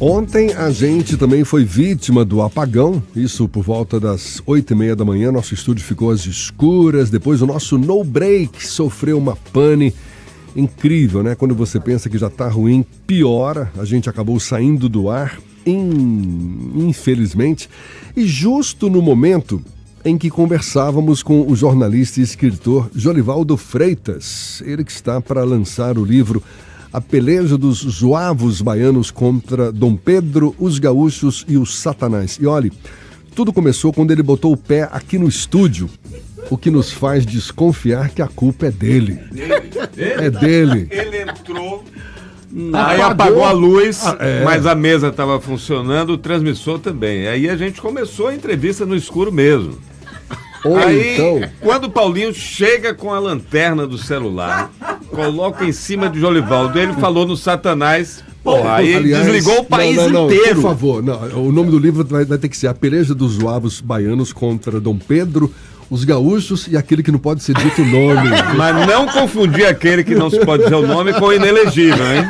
Ontem a gente também foi vítima do apagão, isso por volta das 8h30 da manhã, nosso estúdio ficou às escuras, depois o nosso No Break sofreu uma pane incrível, né? Quando você pensa que já tá ruim, piora, a gente acabou saindo do ar, infelizmente, e justo no momento em que conversávamos com o jornalista e escritor Jolivaldo Freitas, ele que está para lançar o livro A Peleja dos Zuavos Baianos contra Dom Pedro, os Gaúchos e os Satanás. E olhe, tudo começou quando ele botou o pé aqui no estúdio, o que nos faz desconfiar que a culpa é dele. É dele. Ele entrou, aí apagou a luz, mas a mesa estava funcionando, o transmissor também. Aí a gente começou a entrevista no escuro mesmo. Aí, então, quando o Paulinho chega com a lanterna do celular, coloca em cima de Jolivaldo, ele falou no Satanás, aí aliás, desligou o país inteiro. Por favor, o nome do livro vai ter que ser A Peleja dos Zuavos Baianos contra Dom Pedro, os Gaúchos e aquele que não pode ser dito o nome. Mas não confundir aquele que não se pode dizer o nome com o inelegível, hein?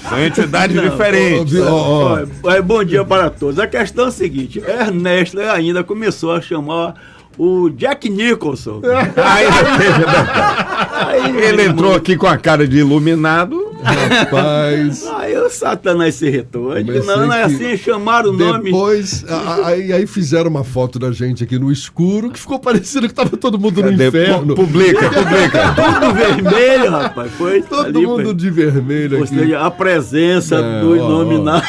São entidades diferentes. Bom dia para todos. A questão é a seguinte: Ernesto ainda começou a chamar o Jack Nicholson. Ele entrou aqui com a cara de iluminado. Rapaz. Aí o Satanás se irritou. Não é assim, chamaram o nome. Depois, aí fizeram uma foto da gente aqui no escuro, que ficou parecendo que tava todo mundo no inferno. Publica. Tudo vermelho, rapaz. Foi todo mundo de vermelho aqui. Ou seja, a presença do iluminado.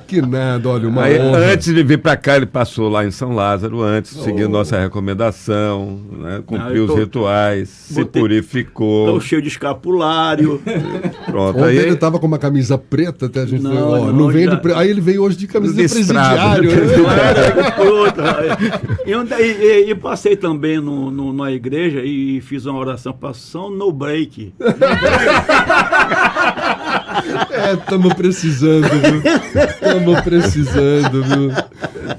Que nada, olha, uma aí, honra. Antes de vir pra cá, ele passou lá em São Lázaro, seguiu nossa recomendação, né, cumpriu os rituais, se purificou. Estou cheio de escapulário. Pronto. Ontem Aí ele tava com uma camisa preta, até a gente aí ele veio hoje de camisa de listrado, presidiário. E passei também na igreja e fiz uma oração para São No Break. Estamos precisando, viu?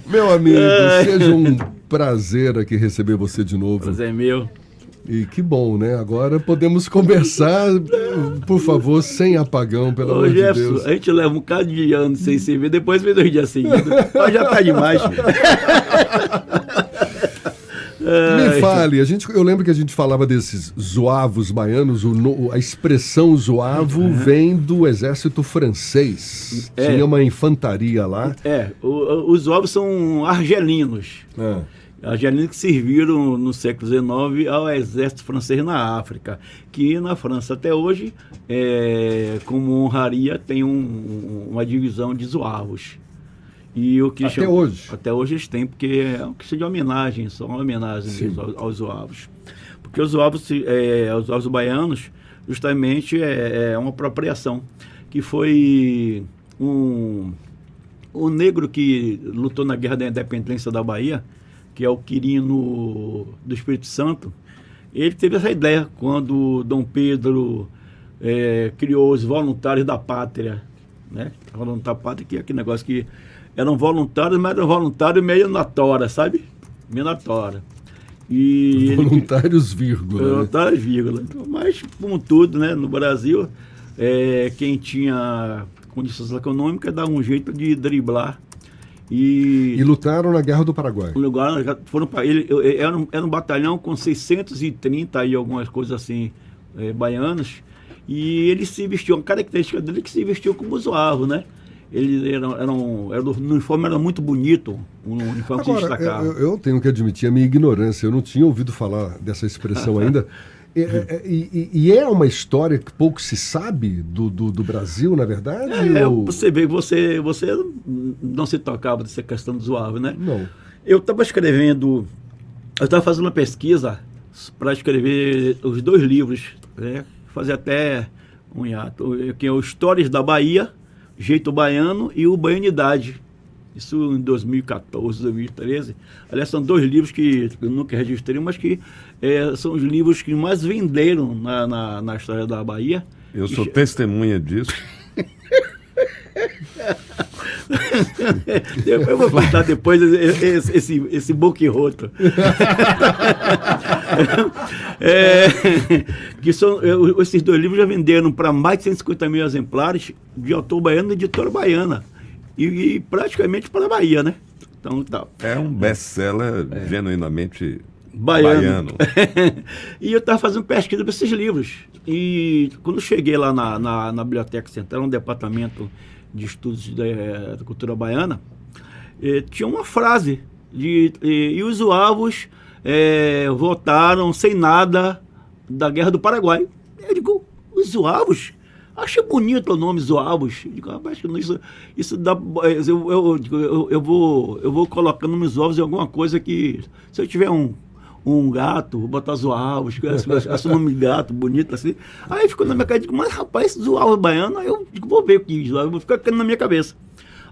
Meu amigo, seja um prazer aqui receber você de novo. Prazer é meu. E que bom, né? Agora podemos conversar, por favor, sem apagão, pelo amor de Deus. A gente leva um bocado de anos sem se ver, depois vem 2 dias seguidos. Mas já tá demais. Me fale, eu lembro que a gente falava desses zuavos baianos, a expressão zuavo vem do exército francês. Tinha uma infantaria lá. Os zuavos são argelinos. Argelinos que serviram no século XIX ao exército francês na África, que na França até hoje, como honraria, tem uma divisão de zuavos. E o que hoje? Até hoje eles têm, porque é uma questão de homenagem, só uma homenagem mesmo aos zuavos. Porque os zuavos baianos, justamente, é uma apropriação, que foi um negro que lutou na Guerra da Independência da Bahia, que é o Quirino do Espírito Santo. Ele teve essa ideia quando Dom Pedro criou os voluntários da pátria, né? Voluntário da pátria, que é aquele negócio que eram voluntários, mas eram voluntários meio na tora, sabe? Meio na tora. E voluntários, vírgula. Voluntários, vírgula. Mas, como tudo, né? No Brasil, quem tinha condições econômicas dava um jeito de driblar. E lutaram na Guerra do Paraguai. Era um batalhão com 630 e algumas coisas assim, baianos. E ele se vestiu, uma característica dele é que se vestiu como zuavo, né? O uniforme era muito bonito, um uniforme que se destacava. Eu tenho que admitir a minha ignorância, eu não tinha ouvido falar dessa expressão ainda. E é uma história que pouco se sabe do Brasil, na verdade? Você vê que você não se tocava dessa questão do zuavo, né? Não. Eu estava fazendo uma pesquisa para escrever os 2 livros, né? Fazer até um hiato, que é o Histórias da Bahia, Jeito Baiano e o Baianidade. Isso em 2014, 2013. Aliás, são 2 livros que eu nunca registrei, mas que são os livros que mais venderam na história da Bahia. Eu sou testemunha disso. Eu vou contar depois esse boquiroto. Que esses 2 livros já venderam para mais de 150 mil exemplares, de autor baiano e editora baiana. E praticamente para a Bahia, né? Então, tá. É um best-seller genuinamente baiano. E eu estava fazendo pesquisa para esses livros. E quando eu cheguei lá na Biblioteca Central, no Departamento de Estudos da Cultura Baiana, tinha uma frase e os zuavos voltaram sem nada da Guerra do Paraguai. Eu digo, os zuavos? Achei bonito o nome zuavos. Eu digo, rapaz, isso dá. Eu vou colocar o nome zuavos em alguma coisa que, se eu tiver um gato, vou botar zuavos, esse nome de gato, bonito assim. Aí ficou na minha cabeça, digo, mas rapaz, esse zuavo baiano, aí eu digo, vou ver o que zuavo, vou ficar ficando na minha cabeça.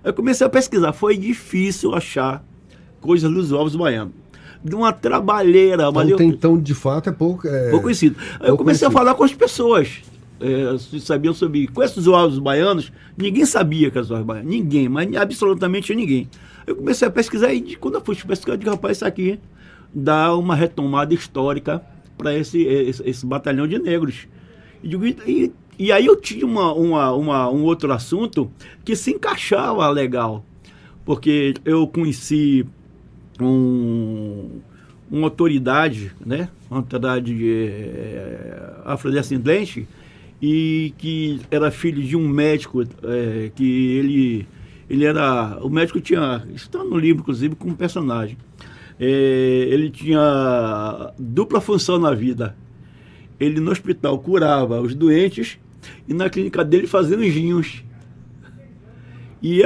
Aí eu comecei a pesquisar, foi difícil achar coisas dos zuavos baianos. De uma trabalheira. Mas então, de fato, é pouco conhecido. Aí eu comecei a falar com as pessoas. Sabiam sobre quais os zuavos baianos. Ninguém sabia que eram zuavos baianos. Ninguém, mas absolutamente ninguém. Eu comecei a pesquisar e quando eu fui pesquisar, eu digo, rapaz, isso aqui dá uma retomada histórica para esse batalhão de negros. E aí eu tinha um outro assunto que se encaixava legal, porque eu conheci uma autoridade, né, uma autoridade afrodescendente, e que era filho de um médico, que ele era... O médico tinha... Isso está no livro, inclusive, como personagem. Ele tinha dupla função na vida. Ele no hospital curava os doentes e na clínica dele fazia anjinhos. E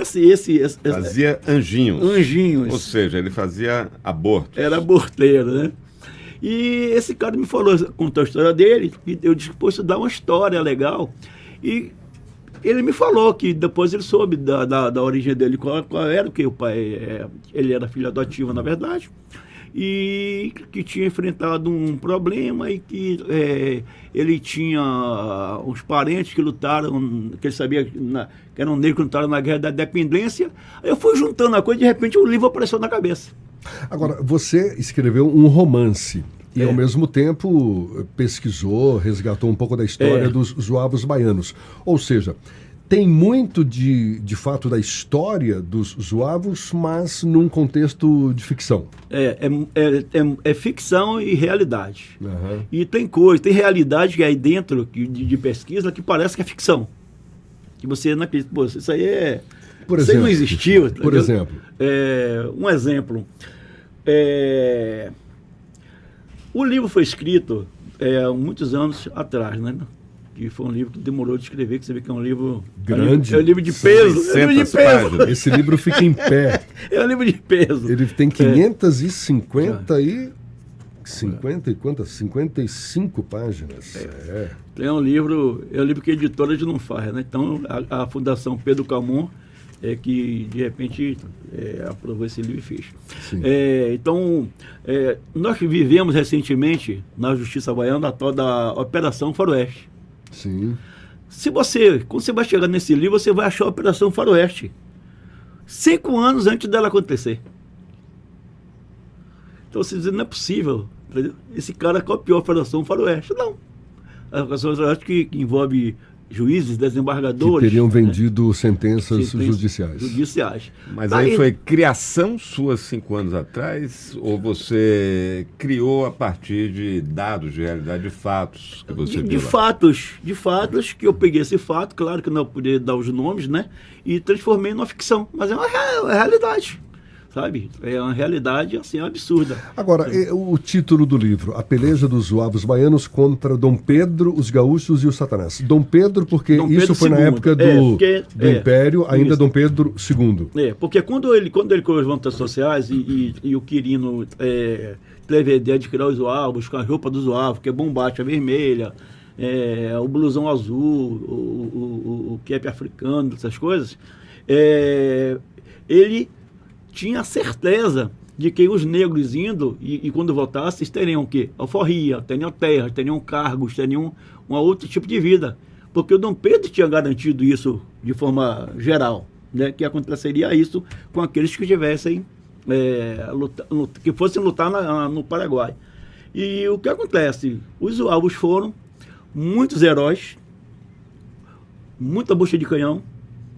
fazia anjinhos. Anjinhos. Ou seja, ele fazia abortos. Era aborteiro, né? E esse cara me falou, contou a história dele, e eu disse, pô, isso dá uma história legal. E ele me falou que depois ele soube da origem dele, qual era, porque o pai, ele era filho adotivo, na verdade, e que tinha enfrentado um problema e que ele tinha uns parentes que lutaram, que ele sabia que eram negros que lutaram na Guerra da Independência. Aí eu fui juntando a coisa e de repente o livro apareceu na cabeça. Agora, você escreveu um romance e ao mesmo tempo pesquisou, resgatou um pouco da história dos zuavos baianos. Ou seja, tem muito de fato da história dos zuavos, mas num contexto de ficção. É ficção e realidade. Uhum. E tem realidade que é aí dentro de pesquisa que parece que é ficção. Que você não acredita, pô, isso aí isso aí não existiu. Por exemplo? Um exemplo. O livro foi escrito há muitos anos atrás, né? Que foi um livro que demorou de escrever, que você vê que é um livro grande. É um livro de peso. É um livro de peso. Esse livro fica em pé. É um livro de peso. Ele tem 550 e 50 e quantas? 55 páginas. É um livro que a editora não faz, né? Então a Fundação Pedro Calmon que de repente aprovou esse livro e fez. Então, nós vivemos recentemente na Justiça Baiana a tal da Operação Faroeste. Sim. Quando você vai chegar nesse livro, você vai achar a Operação Faroeste 5 anos antes dela acontecer. Então você diz, não é possível, entendeu? Esse cara copiou a Operação Faroeste. Não. A Operação Faroeste que envolve juízes, desembargadores... Que teriam vendido sentenças judiciais. Mas aí foi criação sua 5 anos atrás, ou você criou a partir de dados, de realidade, de fatos que você viu lá? De fatos, que eu peguei esse fato, claro que não eu poderia dar os nomes, né? E transformei numa ficção. Mas é uma realidade. Sabe? É uma realidade, assim, absurda. Agora, o título do livro, A Peleja dos Zuavos Baianos contra Dom Pedro, os Gaúchos e o Satanás. Dom Pedro, porque Dom Pedro isso foi II. Na época do Império, ainda isso. Dom Pedro II. Porque quando ele criou as vantagens sociais e o Quirino teve a ideia de criar os zuavos, com a roupa do zuavo, que é bombacha vermelha, o blusão azul, o cap africano, essas coisas, ele tinha certeza de que os negros indo, e quando voltassem, teriam o quê? Alforria, teriam terras, teriam cargos, teriam um outro tipo de vida. Porque o Dom Pedro tinha garantido isso de forma geral, né? Que aconteceria isso com aqueles que tivessem, que fossem lutar no Paraguai. E o que acontece? Os Zuavos foram muitos heróis, muita bucha de canhão,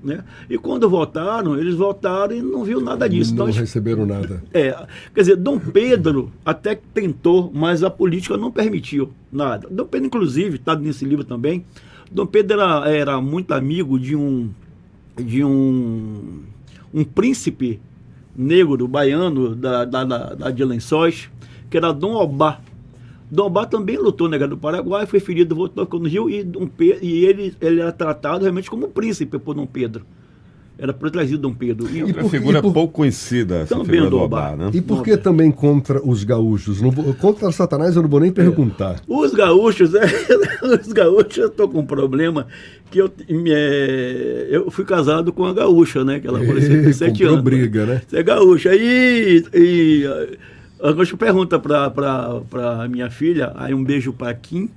né? E quando voltaram, eles voltaram e não viu nada disso. Não receberam nada. Quer dizer, Dom Pedro até que tentou, mas a política não permitiu nada. Dom Pedro, inclusive, está nesse livro também, Dom Pedro era muito amigo de um príncipe negro, baiano, de Lençóis, que era Dom Obá. Dom Obá também lutou na Guerra do Paraguai, foi ferido, voltou no Rio, e ele era tratado realmente como príncipe por Dom Pedro. Era protegido Dom Pedro. E uma figura pouco conhecida, essa figura do Obá, né? E por que também contra os gaúchos? Contra Satanás eu não vou nem perguntar. Os gaúchos, eu estou com um problema que eu fui casado com uma gaúcha, né? Que ela foi 7 anos. Briga, né? Você é gaúcha. A gaúcha pergunta para minha filha, aí um beijo para Kim,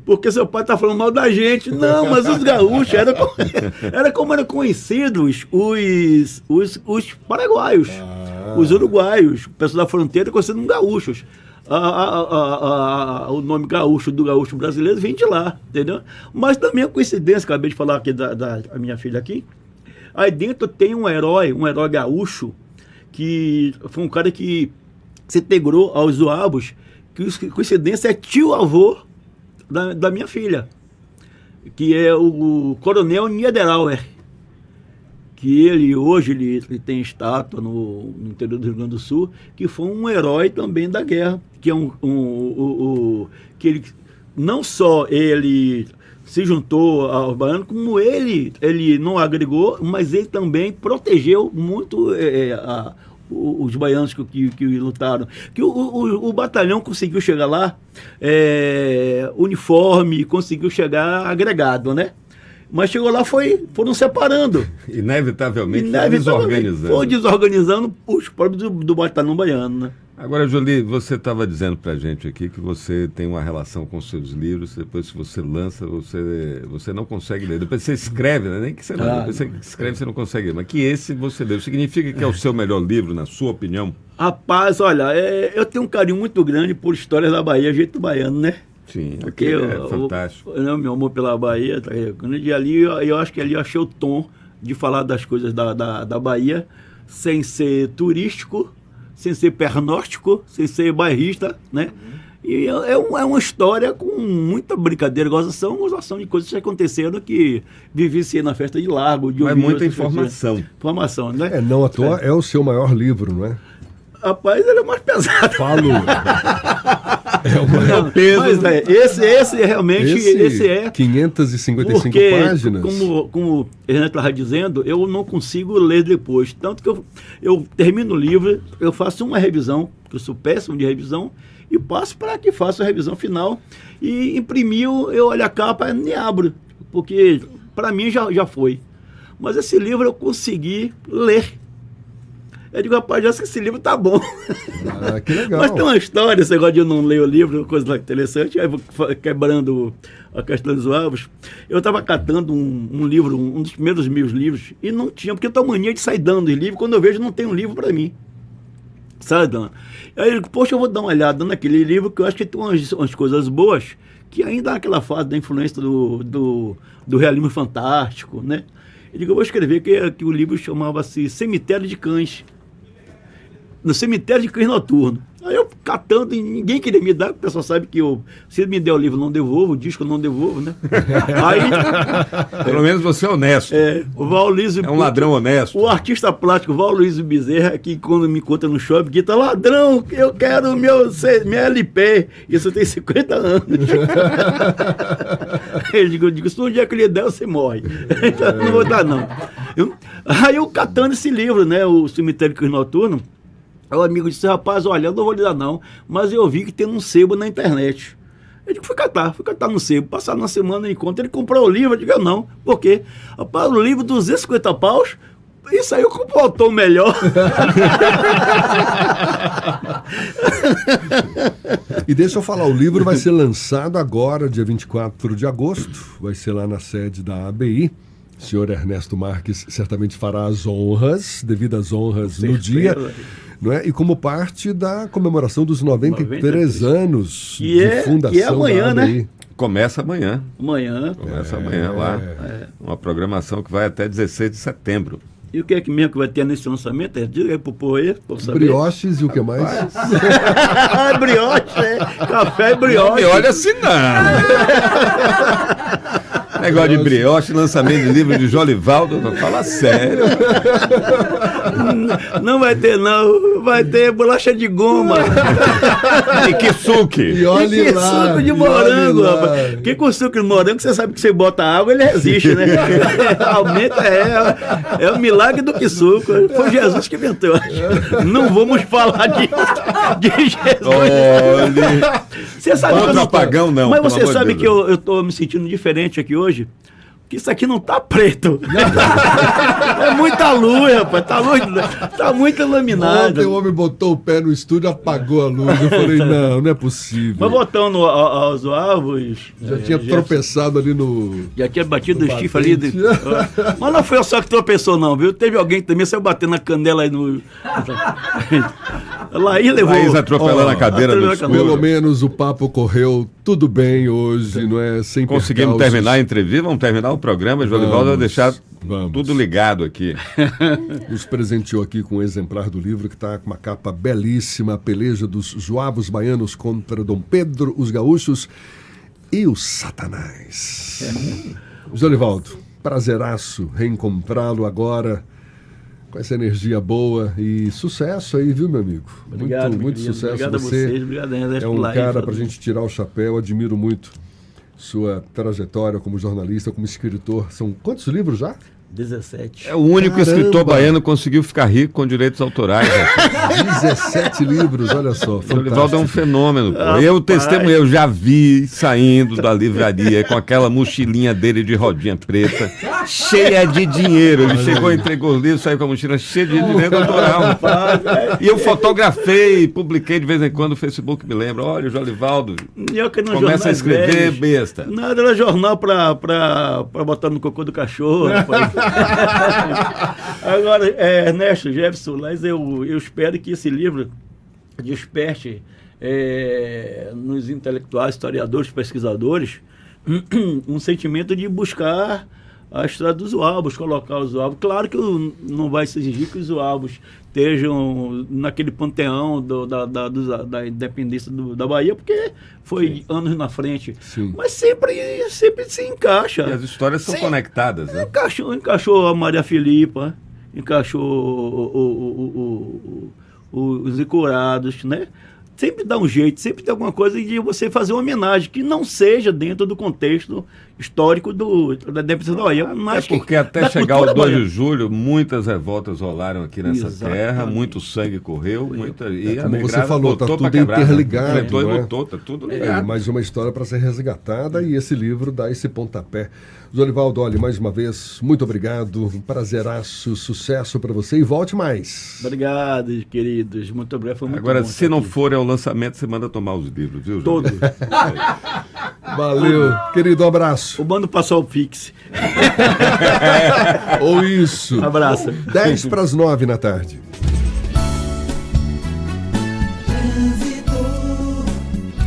porque seu pai tá falando mal da gente. Não, mas os gaúchos era como eram conhecidos os paraguaios, os uruguaios, o pessoal da fronteira conhecido como gaúchos. O nome gaúcho do gaúcho brasileiro vem de lá, entendeu? Mas também a coincidência, acabei de falar aqui da minha filha aqui, aí dentro tem um herói gaúcho, que foi um cara que se integrou aos Zuavos, que coincidência é tio-avô da minha filha, que é o Coronel Niederauer, que hoje ele tem estátua no interior do Rio Grande do Sul, que foi um herói também da guerra, que é que ele não só ele se juntou aos baianos, como ele não agregou, mas ele também protegeu muito os baianos que lutaram. Que o batalhão conseguiu chegar lá uniforme, conseguiu chegar agregado, né? Mas chegou lá, foram separando. Inevitavelmente desorganizando. Foi desorganizando os próprios do batalhão baiano, né? Agora, Jolie, você estava dizendo para a gente aqui que você tem uma relação com seus livros, depois que você lança, você não consegue ler. Depois você escreve, né? Nem que você não. Depois você escreve, você não consegue ler. Mas que esse você leu. Significa que é o seu melhor livro, na sua opinião? Rapaz, olha, eu tenho um carinho muito grande por histórias da Bahia, jeito baiano, né? Sim, porque é fantástico. Meu amor pela Bahia, tá aí. E ali, eu acho que ali eu achei o tom de falar das coisas da Bahia, sem ser turístico, sem ser pernóstico, sem ser bairrista, né? E é uma história com muita brincadeira, gozação de coisas que aconteceram, que vivi-se na festa de Largo. Mas muita informação. Informação, né? Não à toa é o seu maior livro, não é? Rapaz, ele é mais pesado. Falo. É o maior peso. Mas esse realmente, esse é 555 porque, páginas. Como o Renan estava dizendo, eu não consigo ler depois. Tanto que eu termino o livro, eu faço uma revisão, que eu sou péssimo de revisão, e passo para que faça a revisão final. E imprimiu, eu olho a capa e nem abro, porque para mim já foi. Mas esse livro eu consegui ler. Eu digo, rapaz, já acho que esse livro tá bom. Que legal. Mas tem uma história, esse negócio de eu não ler o livro, coisa interessante, aí vou quebrando a questão dos Zuavos. Eu estava catando um livro, um dos primeiros meus livros, e não tinha, porque eu tenho mania de sair dando os livros, quando eu vejo não tem um livro para mim. Sai dando. Aí eu digo, poxa, eu vou dar uma olhada naquele livro, que eu acho que tem umas coisas boas, que ainda há aquela fase da influência do realismo fantástico, né? Eu digo, eu vou escrever que o livro chamava-se Cemitério de Cães. No Cemitério de Cães Noturno. Aí eu catando e ninguém queria me dar, porque o pessoal sabe que se me der o livro, eu não devolvo, o disco eu não devolvo, né? Aí, pelo menos você é honesto. O Val Luiz, é um ladrão honesto. O artista plástico Val Luiz Bezerra, que quando me encontra no shopping, grita, ladrão, eu quero minha LP. Isso tem 50 anos. Eu digo, se um dia que ele der, você morre. Não vou dar, não. Aí eu catando esse livro, né, o Cemitério de Cães Noturno, o amigo disse, rapaz, olha, eu não vou lhe dar não, mas eu vi que tem um sebo na internet. Eu digo, fui catar no sebo. Passar uma semana eu encontro, ele comprou o livro, eu digo, não. Por quê? Rapaz, o livro, 250 paus, isso aí eu compro o autor melhor. E deixa eu falar, o livro vai ser lançado agora, dia 24 de agosto, vai ser lá na sede da ABI. O senhor Ernesto Marques certamente fará as honras, devidas honras no dia. não é? E como parte da comemoração dos 93 anos de fundação. Que é amanhã, né? Aí. Começa amanhã. Começa amanhã lá. Uma programação que vai até 16 de setembro. E o que é que mesmo que vai ter nesse lançamento? Diga aí pro povo aí, pro saber. Brioches e o que mais? Brioche, café e brioche. Não me olha assim, não. Negócio de brioche, lançamento de livro de Jolivaldo, fala sério. Não vai ter, não. Vai ter bolacha de goma. E que suco. E olhe lá. Suco de morango, rapaz. Porque com suco de morango, você sabe que você bota água, ele resiste, né? Aumenta, é o milagre do que suco. Foi Jesus que inventou. Não vamos falar de Jesus. Olha. Você sabe Outro apagão, não. Mas você sabe que eu tô me sentindo diferente aqui hoje? Que isso aqui não tá preto. É muita luz, rapaz. Tá muito iluminado. Ontem o homem botou o pé no estúdio e apagou a luz. Eu falei, não é possível. Mas voltando aos ovos... Já tinha tropeçado ali no... Já tinha batido o chifre ali. Mas não foi eu só que tropeçou, não, viu? Teve alguém que também saiu batendo na canela aí no... Laís levou... Laís atropelando a cadeira do escuro. Pelo menos o papo correu tudo bem hoje, não é? Sem conseguimos percalços. terminar a entrevista, vamos terminar o programa. Jolivaldo vai deixar tudo ligado aqui. Nos presenteou aqui com um exemplar do livro que está com uma capa belíssima, a peleja dos Zuavos baianos contra Dom Pedro, os gaúchos e o Satanás. Jolivaldo, prazeraço reencontrá-lo agora com essa energia boa e sucesso aí, viu, meu amigo? Obrigado, muito sucesso. Obrigado a vocês, obrigado a é um cara para a gente tirar o chapéu, admiro muito sua trajetória como jornalista, como escritor. São quantos livros já? 17. É o único escritor baiano que conseguiu ficar rico com direitos autorais. 17 livros, olha só. Jolivaldo é um fenômeno. Eu testemunhei, eu já vi saindo da livraria com aquela mochilinha dele de rodinha preta, cheia de dinheiro. Ele chegou, entregou os livros, saiu com a mochila cheia de dinheiro autoral. E eu fotografei, publiquei de vez em quando no Facebook, me lembro. Olha, o Jolivaldo começa a escrever velhos, besta. Nada, era jornal pra botar no cocô do cachorro. Agora, Ernesto, Jefferson, mas eu espero que esse livro desperte nos intelectuais, historiadores, pesquisadores, um sentimento de buscar a história dos Zuavos, colocar os Zuavos. Claro que não vai se exigir que os Zuavos estejam naquele panteão da independência da Bahia, porque foi anos na frente. Sim. Mas sempre se encaixa. E as histórias são conectadas, né? Encaixou a Maria Filipa, encaixou os Encurados, né? Sempre dá um jeito, sempre tem alguma coisa de você fazer uma homenagem que não seja dentro do contexto histórico da independência da Bahia. Porque até chegar o 2 de julho, muitas revoltas rolaram aqui nessa terra, muito sangue correu, e como você falou, está tudo interligado. Está tudo ligado. Mais uma história para ser resgatada e esse livro dá esse pontapé. Jolivaldo, olha, mais uma vez, muito obrigado, um prazeraço, sucesso para você e volte mais. Obrigado, queridos, muito obrigado, foi muito Agora, bom se não for ao lançamento, você manda tomar os livros, viu, Todos. Valeu, querido, um abraço. O bando passou o Pix. Ou isso. Abraço. 10 para as 9 da tarde.